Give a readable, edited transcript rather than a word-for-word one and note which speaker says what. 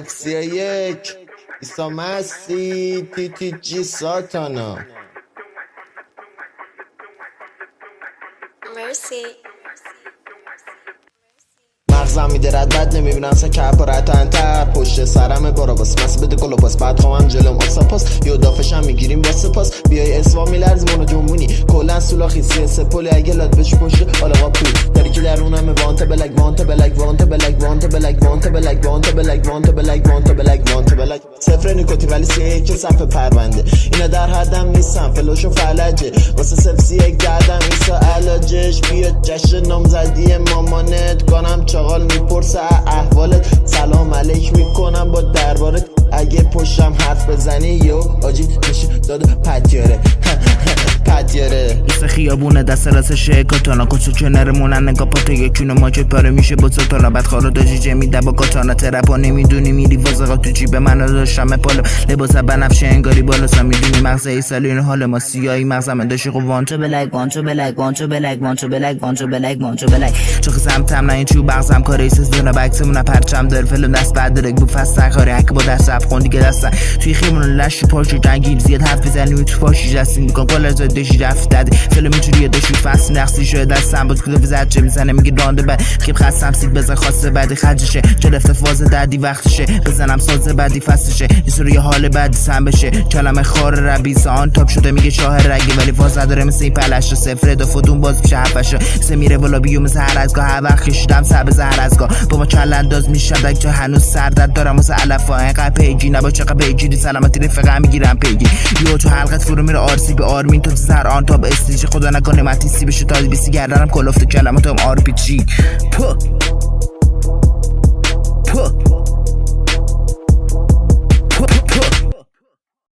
Speaker 1: 031 ایسا مستی TTG ساتانا.
Speaker 2: مرسی.
Speaker 1: مغزم میده رد بد نمیبینم سه کپ و رتنتر پشت سرم برا باس مس بده کلو باس بعد خوام جلوم اکساپاس یه دافشم میگیریم با سپاس بیای اسوا میلرز منو جنبونی کلا سولاخی سی سپولی اگه لات بش پشت آلقا پول داری که درونم وانت بلک وانت بلک وانت بلک وانت بلک وانت بلک وانت بلک وانت بلک وانت بلک وانت بلک صفر نیکوتین ولی سی که صفحه پرونده اینا در حدم نیستم فلوش و فلجه واسه سفسی یک دردم ایسا علاجش بیاد جشن نامزدی مامانت کنم چاقال میپرسه احوالت سلام علیک میکنم با دربارت اگه پشتم حرف بزنی یو آجی میشه داد پتیاره پتیاره
Speaker 3: دوست خیابونه دست راستشه کاتانا کسو کنرمونن نگاه پا تو یکونه ماچه پاره میشه با ساتانا بعد خارا داجیجه میده با کاتانا ترپا نمیدونی میری وازقا تو جیب من داشتم پالا لباس بنفشه انگاری بالاسا میدونی مغزه ای سالین حال ما سیایی مغزم داشتی خب وانتو بلک وانتو بلک وانتو بلک وانتو بلک وانتو بلک وانتو بلک چخ سمتم نه این چوب بغزم کاری سزونه بکسمون پرچم داره فلم دست بعد داره بو فست کاری حق با دست اپ خوندی که دستن توی خیمون لش پارچو جنگی زیاد حرف بزنی تو پاشی جستین میکن کلا از دشی رفت دادی فیلم اینجوریه داشتی فصل نقصی شده دستم بود کلوف زد چه میزنه میگه رانده بعد خیب خستم سید بزن خواسته بعدی خرجشه گرفته فاز دردی وقتشه بزنم ساز بعدی فصلشه یه سری حال بعدی سم بشه کلمه خار ربیسه آن تاپ شده میگه شاه رگه ولی فاز نداره مثل این پلش صفر دو فدون باز میشه حفشه سه میره بالا بیو مثل هر ازگاه هر وقت کشیدم سر زهر ازگاه بابا چلانداز میشم که هنوز سردرد دارم واسه علفا اینقدر پیجی نباشه قبل پیجی سلامتی رفقه میگیرم پیجی یو تو حلقت فرو میره آرسی به آرمین تو سر آن تاپ استیج خدا نکنه متیسی بشه تاج بیسی گردنم کلفت کلماتم آر پی جی